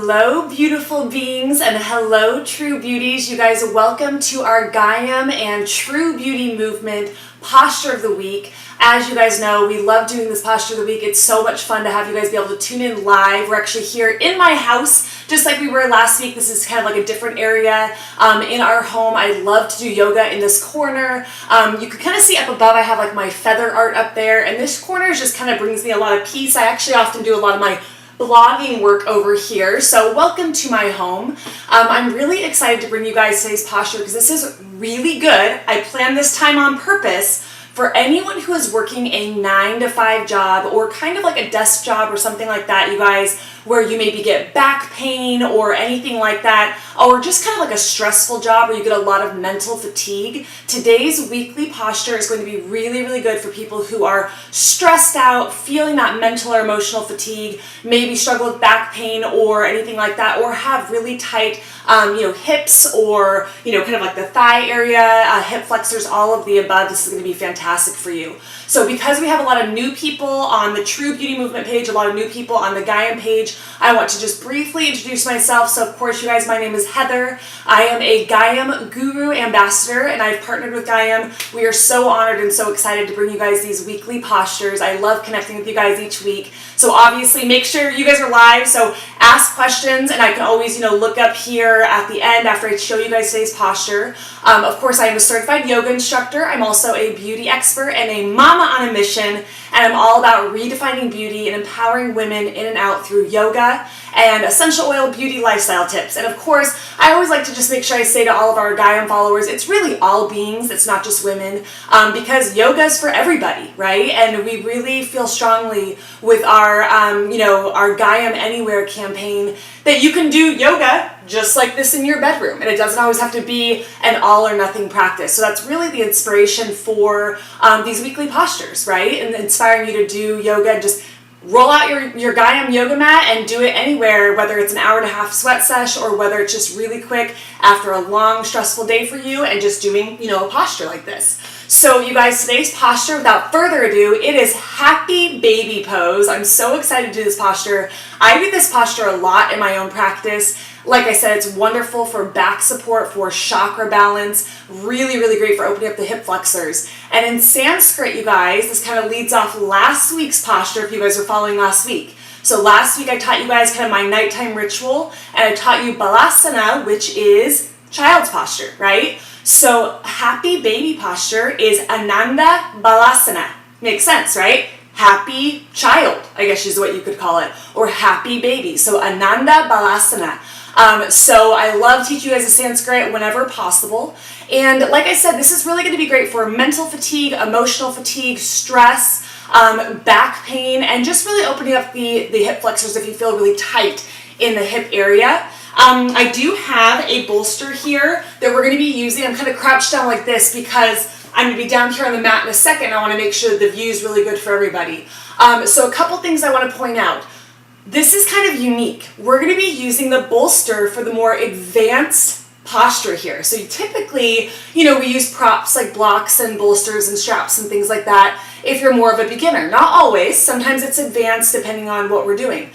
Hello, beautiful beings, and hello, true beauties. You guys, welcome to our Gaiam and True Beauty Movement Posture of the Week. As you guys know, we love doing this Posture of the Week. It's so much fun to have you guys be able to tune in live. We're actually here in my house, just like we were last week. This is kind of like a different area in our home. I love to do yoga in this corner. You can kind of see up above, I have like my feather art up there, and this corner just kind of brings me a lot of peace. I actually often do a lot of my blogging work over here. So welcome to my home. I'm really excited to bring you guys today's posture because this is really good. I planned this time on purpose for anyone who is working a 9-to-5 job or kind of like a desk job or something like that, you guys, where you maybe get back pain or anything like that, or just kind of like a stressful job where you get a lot of mental fatigue. Today's weekly posture is going to be really, really good for people who are stressed out, feeling that mental or emotional fatigue, maybe struggle with back pain or anything like that, or have really tight hips or, kind of like the thigh area, hip flexors, all of the above. This is going to be fantastic for you. So because we have a lot of new people on the True Beauty Movement page, a lot of new people on the Gaiam page, I want to just briefly introduce myself. So of course, you guys, my name is Heather. I am a Gaiam Guru Ambassador, and I've partnered with Gaiam. We are so honored and so excited to bring you guys these weekly postures. I love connecting with you guys each week. So obviously, make sure you guys are live, so ask questions, and I can always, look up here at the end after I show you guys today's posture. Of course, I am a certified yoga instructor. I'm also a beauty expert and a mama on a mission, and I'm all about redefining beauty and empowering women in and out through yoga and essential oil beauty lifestyle tips. And of course, I always like to just make sure I say to all of our Gaiam followers, it's really all beings, it's not just women, because yoga is for everybody, right? And we really feel strongly with our, our Gaiam Anywhere campaign that you can do yoga just like this in your bedroom, and it doesn't always have to be an all or nothing practice. So that's really the inspiration for these weekly postures, right? And inspiring you to do yoga and just roll out your Gaiam yoga mat and do it anywhere, whether it's an hour-and-a-half sweat sesh or whether it's just really quick after a long, stressful day for you and just doing, a posture like this. So you guys, today's posture, without further ado, it is happy baby pose. I'm so excited to do this posture. I do this posture a lot in my own practice. Like I said, it's wonderful for back support, for chakra balance, really, really great for opening up the hip flexors. And in Sanskrit, you guys, this kind of leads off last week's posture if you guys were following last week. So last week I taught you guys kind of my nighttime ritual, and I taught you Balasana, which is child's posture, right? So happy baby posture is Ananda Balasana. Makes sense, right? Happy child, I guess is what you could call it, or happy baby. So Ananda Balasana. So I love teaching you guys the Sanskrit whenever possible. And like I said, this is really going to be great for mental fatigue, emotional fatigue, stress, back pain, and just really opening up the hip flexors if you feel really tight in the hip area. I do have a bolster here that we're going to be using. I'm kind of crouched down like this because I'm going to be down here on the mat in a second. I want to make sure that the view is really good for everybody. So a couple things I want to point out. This is kind of unique. We're going to be using the bolster for the more advanced posture here. So you typically, we use props like blocks and bolsters and straps and things like that if you're more of a beginner. Not always. Sometimes it's advanced depending on what we're doing.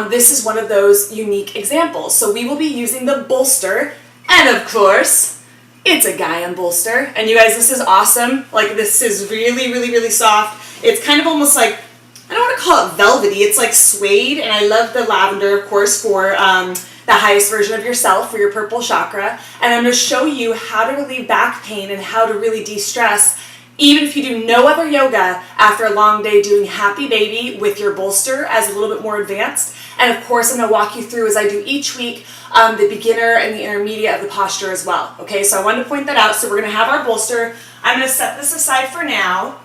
This is one of those unique examples. So we will be using the bolster, and of course, it's a Gaiam bolster. And you guys, this is awesome. Like, this is really, really, really soft. It's kind of almost like, I don't want to call it velvety. It's like suede, and I love the lavender, of course, for the highest version of yourself, for your purple chakra. And I'm going to show you how to relieve back pain and how to really de-stress, even if you do no other yoga after a long day, doing happy baby with your bolster as a little bit more advanced. And of course, I'm going to walk you through, as I do each week, the beginner and the intermediate of the posture as well. Okay, so I wanted to point that out. So we're going to have our bolster. I'm going to set this aside for now.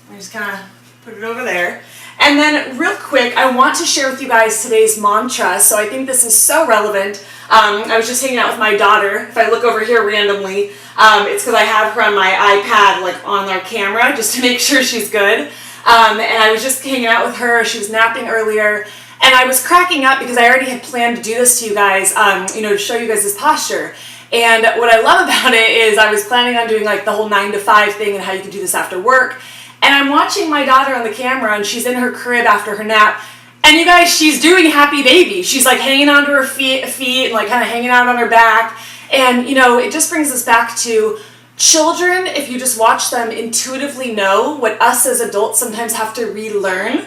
I'm just kind of put it over there. And then real quick, I want to share with you guys today's mantra. So I think this is so relevant. I was just hanging out with my daughter. If I look over here randomly, it's because I have her on my iPad, like on our camera, just to make sure she's good. And I was just hanging out with her. She was napping earlier. And I was cracking up because I already had planned to do this to you guys, to show you guys this posture. And what I love about it is I was planning on doing like the whole 9-to-5 thing and how you can do this after work. And I'm watching my daughter on the camera, and she's in her crib after her nap, And you guys, she's doing happy baby. She's like hanging onto her feet and like kind of hanging out on her back. And, you know, it just brings us back to children, if you just watch them, intuitively know what us as adults sometimes have to relearn,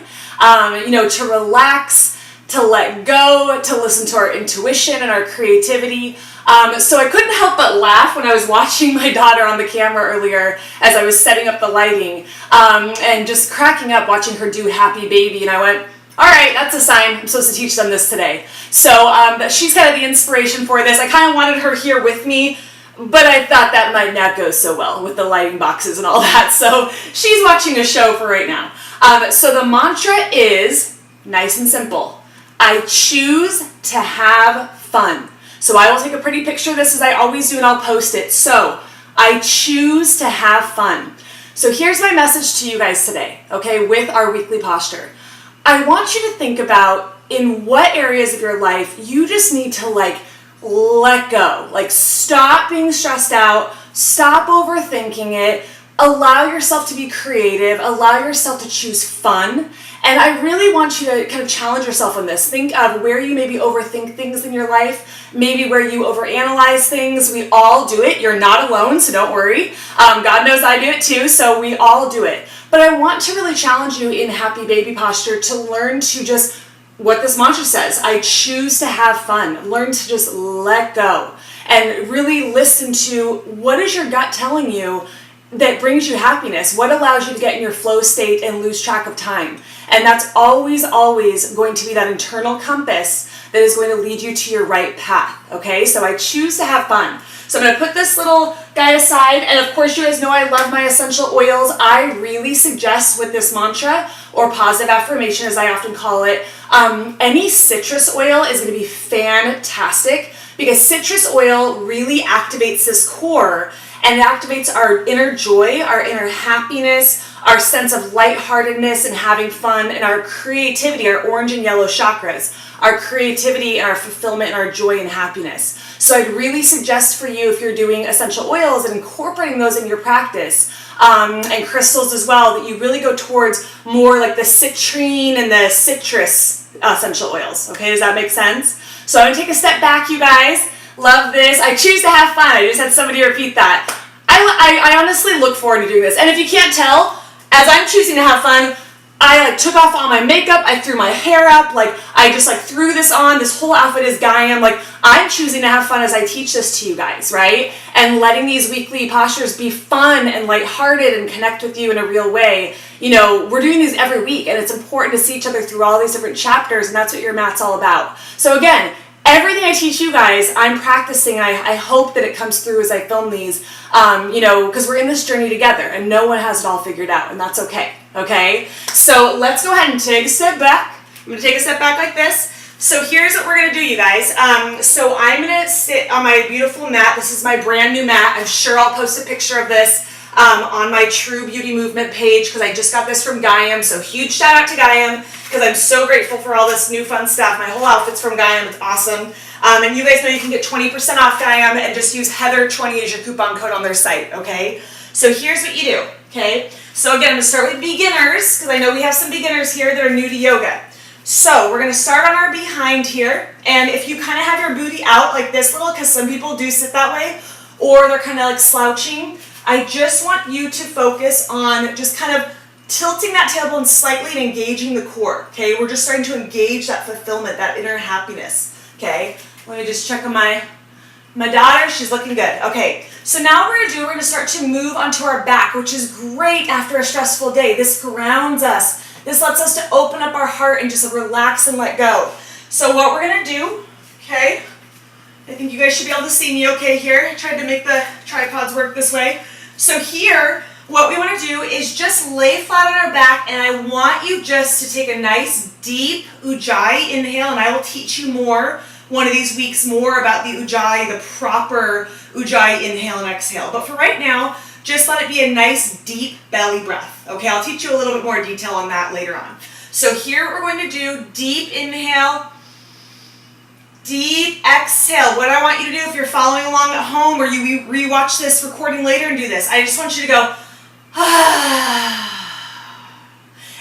you know, to relax, to let go, to listen to our intuition and our creativity. So I couldn't help but laugh when I was watching my daughter on the camera earlier as I was setting up the lighting, and just cracking up watching her do happy baby. And I went, all right, that's a sign. I'm supposed to teach them this today. So she's kind of the inspiration for this. I kind of wanted her here with me, but I thought that might not go so well with the lighting boxes and all that. So she's watching a show for right now. So the mantra is nice and simple. I choose to have fun. So I will take a pretty picture of this as I always do, and I'll post it. So I choose to have fun. So here's my message to you guys today, okay, with our weekly posture. I want you to think about in what areas of your life you just need to like let go. Like stop being stressed out, stop overthinking it, allow yourself to be creative, allow yourself to choose fun. And I really want you to kind of challenge yourself on this. Think of where you maybe overthink things in your life, maybe where you overanalyze things. We all do it. You're not alone, so don't worry. God knows I do it too, so we all do it. But I want to really challenge you in happy baby posture to learn to just, what this mantra says, I choose to have fun. Learn to just let go and really listen to what is your gut telling you that brings you happiness, what allows you to get in your flow state and lose track of time. And that's always, always going to be that internal compass that is going to lead you to your right path, okay? So I choose to have fun. So I'm going to put this little guy aside, and of course you guys know I love my essential oils. I really suggest with this mantra, or positive affirmation as I often call it, any citrus oil is going to be fantastic because citrus oil really activates this core, and it activates our inner joy, our inner happiness, our sense of lightheartedness and having fun, and our creativity, our orange and yellow chakras, our creativity and our fulfillment and our joy and happiness. So I'd really suggest for you, if you're doing essential oils and incorporating those in your practice, and crystals as well, that you really go towards more like the citrine and the citrus essential oils. Okay, does that make sense? So I'm gonna take a step back, you guys. Love this. I choose to have fun. I just had somebody repeat that. I honestly look forward to doing this. And if you can't tell, as I'm choosing to have fun, I like took off all my makeup, I threw my hair up, like I just like threw this on, this whole outfit is Gaiam, like I'm choosing to have fun as I teach this to you guys, right? And letting these weekly postures be fun and lighthearted and connect with you in a real way. You know, we're doing these every week, and it's important to see each other through all these different chapters, and that's what your mat's all about. So again, everything I teach you guys, I'm practicing, and I hope that it comes through as I film these, you know, because we're in this journey together, and no one has it all figured out, and that's okay, okay? So let's go ahead and take a step back. I'm going to take a step back like this. So here's what we're going to do, you guys. So I'm going to sit on my beautiful mat. This is my brand new mat. I'm sure I'll post a picture of this on my True Beauty Movement page because I just got this from Gaiam. So huge shout out to Gaiam because I'm so grateful for all this new fun stuff. My whole outfit's from Gaiam. It's awesome. And you guys know you can get 20% off Gaiam and just use Heather20 as your coupon code on their site, okay? So here's what you do, okay? So again, I'm going to start with beginners because I know we have some beginners here that are new to yoga. So we're going to start on our behind here, and if you kind of have your booty out like this little, because some people do sit that way, or they're kind of like slouching, I just want you to focus on just kind of tilting that tailbone slightly and engaging the core, okay? We're just starting to engage that fulfillment, that inner happiness, okay? Let me just check on my daughter. She's looking good. Okay, so now what we're going to start to move onto our back, which is great after a stressful day. This grounds us. This lets us to open up our heart and just relax and let go. So what we're going to do, okay, I think you guys should be able to see me okay here. I tried to make the tripods work this way. So here, what we want to do is just lay flat on our back, and I want you just to take a nice deep ujjayi inhale, and I will teach you more one of these weeks more about the ujjayi, the proper ujjayi inhale and exhale. But for right now, just let it be a nice deep belly breath. Okay, I'll teach you a little bit more detail on that later on. So here we're going to do deep inhale, deep exhale. What I want you to do if you're following along at home or you rewatch this recording later and do this, I just want you to go, ah.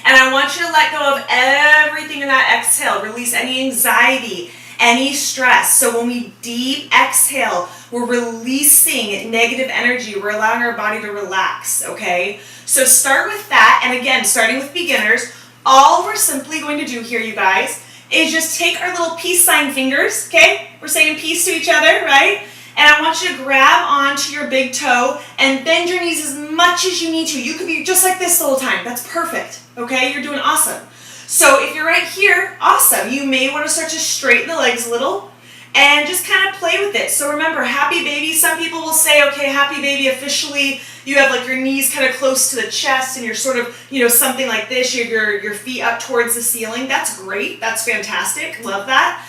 And I want you to let go of everything in that exhale. Release any anxiety, any stress. So when we deep exhale, we're releasing negative energy. We're allowing our body to relax, okay? So start with that. And again, starting with beginners, all we're simply going to do here, you guys, is just take our little peace sign fingers, okay? We're saying peace to each other, right? And I want you to grab onto your big toe and bend your knees as much as you need to. You could be just like this the whole time. That's perfect, okay? You're doing awesome. So if you're right here, awesome. You may want to start to straighten the legs a little and just kind of play with it. So remember, happy baby, some people will say, okay, happy baby, officially, you have like your knees kind of close to the chest and you're sort of, something like this, your feet up towards the ceiling. That's great. That's fantastic. Love that.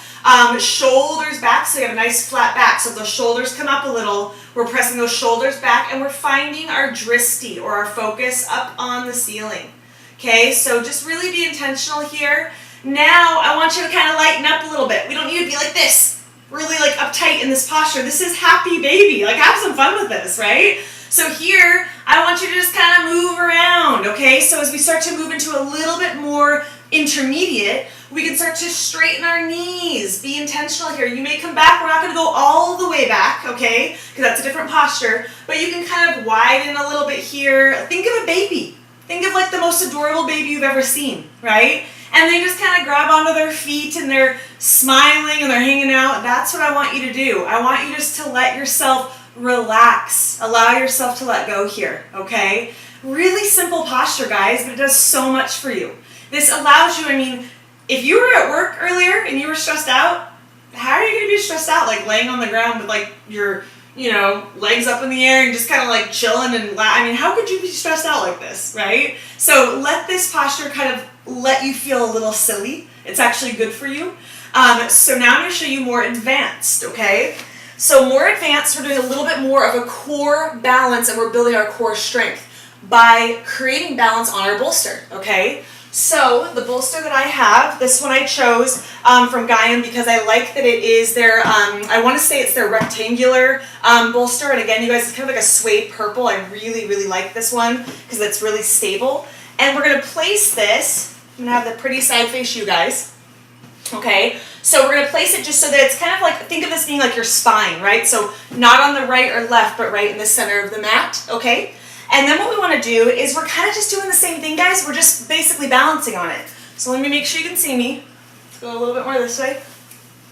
Shoulders back, so you have a nice flat back. So if the shoulders come up a little, we're pressing those shoulders back and we're finding our dristi or our focus up on the ceiling. Okay, so just really be intentional here. Now I want you to kind of lighten up a little bit. We don't need to be like this, really like uptight in this posture. This is happy baby. Like have some fun with this, right? So here, I want you to just kind of move around, okay? So as we start to move into a little bit more intermediate, we can start to straighten our knees. Be intentional here. You may come back. We're not going to go all the way back, okay? Because that's a different posture. But you can kind of widen a little bit here. Think of a baby. Think of like the most adorable baby you've ever seen, right? And they just kind of grab onto their feet and they're smiling and they're hanging out. That's what I want you to do. I want you just to let yourself relax. Allow yourself to let go here, okay? Really simple posture, guys, but it does so much for you. This allows you, if you were at work earlier and you were stressed out, how are you going to be stressed out? Like laying on the ground with like your, legs up in the air and just kind of like chilling and how could you be stressed out like this, right? So let this posture kind of let you feel a little silly. It's actually good for you. So now I'm going to show you more advanced, okay? So more advanced, we're doing a little bit more of a core balance and we're building our core strength by creating balance on our bolster, okay? So the bolster that I have, this one I chose from Gaiam because I like that it is their, I want to say it's their rectangular bolster. And again, you guys, it's kind of like a suede purple. I really, really like this one because it's really stable. And we're going to place this, I'm going to have the pretty side face you guys. Okay, so we're going to place it just so that it's kind of like, think of this being like your spine, right? So not on the right or left, but right in the center of the mat, okay? And then what we want to do is we're kind of just doing the same thing, guys. We're just basically balancing on it. So let me make sure you can see me. Let's go a little bit more this way.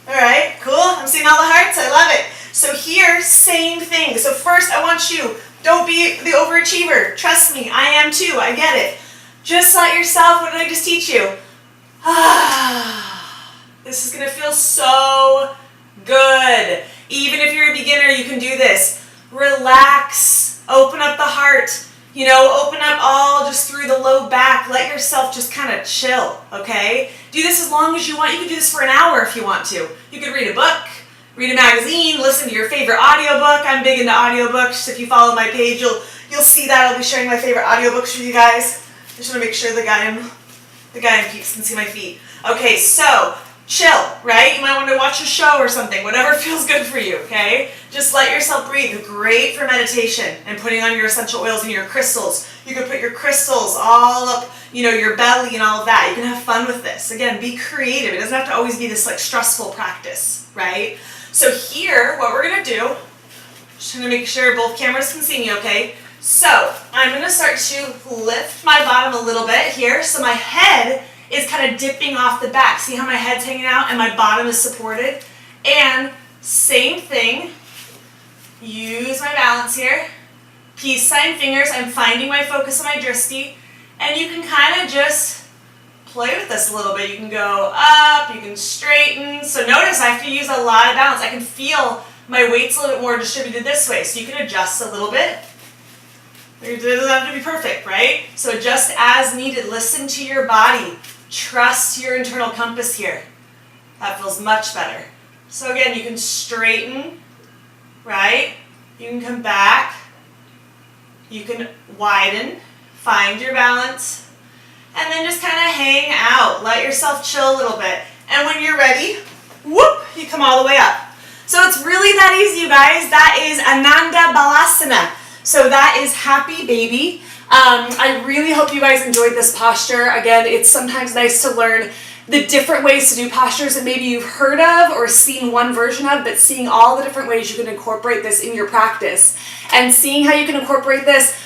All right, cool. I'm seeing all the hearts. I love it. So here, same thing. So first, I want you, don't be the overachiever. Trust me, I am too. I get it. Just let yourself, what did I just teach you? This is going to feel so good. Even if you're a beginner, you can do this. Relax. Open up the heart. Open up all just through the low back. Let yourself just kind of chill, okay? Do this as long as you want. You can do this for an hour if you want to. You could read a book, read a magazine, listen to your favorite audiobook. I'm big into audiobooks. If you follow my page, you'll see that. I'll be sharing my favorite audiobooks with you guys. I just want to make sure the Gaiam peeps can see my feet. Okay, so chill, right? You might want to watch a show or something, whatever feels good for you, okay? Just let yourself breathe. Great for meditation and putting on your essential oils and your crystals. You can put your crystals all up, your belly and all of that. You can have fun with this. Again, be creative. It doesn't have to always be this like stressful practice, right? So here, what we're going to do, just going to make sure both cameras can see me, okay? So I'm going to start to lift my bottom a little bit here. So my head is kind of dipping off the back. See how my head's hanging out and my bottom is supported? And same thing, use my balance here. Peace sign fingers, I'm finding my focus on my dristi. And you can kind of just play with this a little bit. You can go up, you can straighten. So notice I have to use a lot of balance. I can feel my weight's a little bit more distributed this way. So you can adjust a little bit. It doesn't have to be perfect, right? So adjust as needed. Listen to your body. Trust your internal compass here. That feels much better. So again, you can straighten, right? You can come back. You can widen, find your balance, and then just kind of hang out. Let yourself chill a little bit. And when you're ready, whoop, you come all the way up. So it's really that easy, you guys. That is Ananda Balasana. So that is happy baby. I really hope you guys enjoyed this posture. Again, it's sometimes nice to learn the different ways to do postures that maybe you've heard of or seen one version of, but seeing all the different ways you can incorporate this in your practice and seeing how you can incorporate this.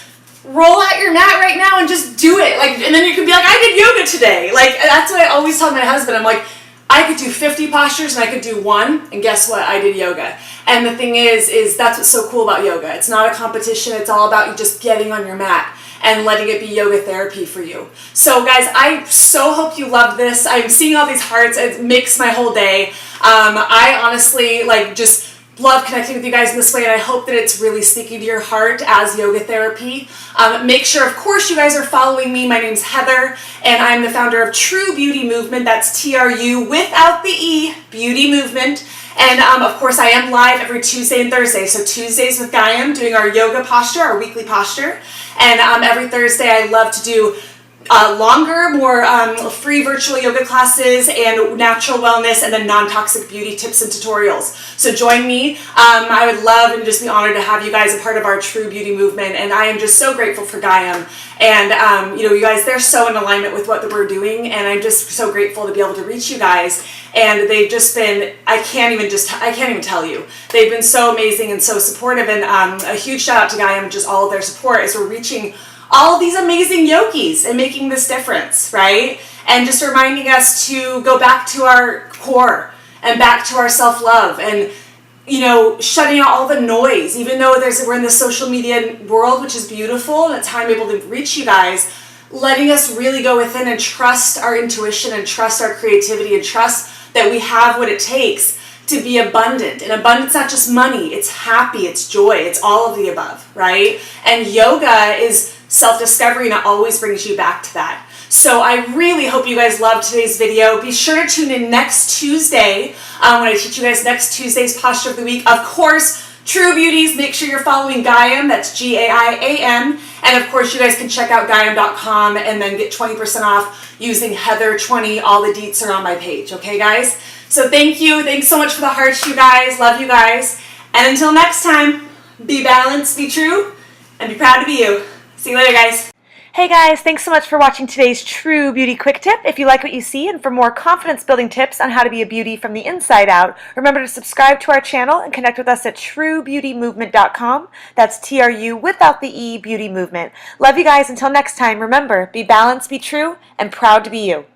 Roll out your mat right now and just do it. And then you can be like, I did yoga today. That's what I always tell my husband. I'm like, I could do 50 postures and I could do one, and guess what? I did yoga. And the thing is that's what's so cool about yoga. It's not a competition. It's all about you just getting on your mat and letting it be yoga therapy for you. So guys, I so hope you loved this. I'm seeing all these hearts. It makes my whole day. I honestly just love connecting with you guys in this way, and I hope that it's really speaking to your heart as yoga therapy. Make sure, of course, you guys are following me. My name's Heather, and I'm the founder of True Beauty Movement. That's TRU without the E, Beauty Movement. And of course, I am live every Tuesday and Thursday. So Tuesdays with Gaiam, doing our yoga posture, our weekly posture. And every Thursday, I love to do longer, more free virtual yoga classes and natural wellness, and then non-toxic beauty tips and tutorials. So join me. I would love and just be honored to have you guys a part of our True Beauty Movement. And I am just so grateful for Gaiam. And you guys, they're so in alignment with what we're doing, and I'm just so grateful to be able to reach you guys. And they've just been, I can't even tell you. They've been so amazing and so supportive. And a huge shout out to Gaiam and just all of their support as we're reaching all of these amazing yogis and making this difference, right? And just reminding us to go back to our core and back to our self-love and, shutting out all the noise, even though we're in the social media world, which is beautiful, and that's how I'm able to reach you guys, letting us really go within and trust our intuition and trust our creativity and trust that we have what it takes to be abundant. And abundance, not just money, it's happy, it's joy, it's all of the above, right? And yoga is self-discovery, and it always brings you back to that. So I really hope you guys loved today's video. Be sure to tune in next Tuesday when I teach you guys next Tuesday's posture of the week. Of course, True Beauties, make sure you're following Gaiam, that's Gaiam. And of course, you guys can check out Gaiam.com and then get 20% off using Heather20. All the deets are on my page, okay guys? So thank you. Thanks so much for the hearts, you guys. Love you guys. And until next time, be balanced, be true, and be proud to be you. See you later, guys. Hey guys, thanks so much for watching today's True Beauty Quick Tip. If you like what you see and for more confidence building tips on how to be a beauty from the inside out, remember to subscribe to our channel and connect with us at truebeautymovement.com. That's TRU without the E, Beauty Movement. Love you guys. Until next time, remember, be balanced, be true, and proud to be you.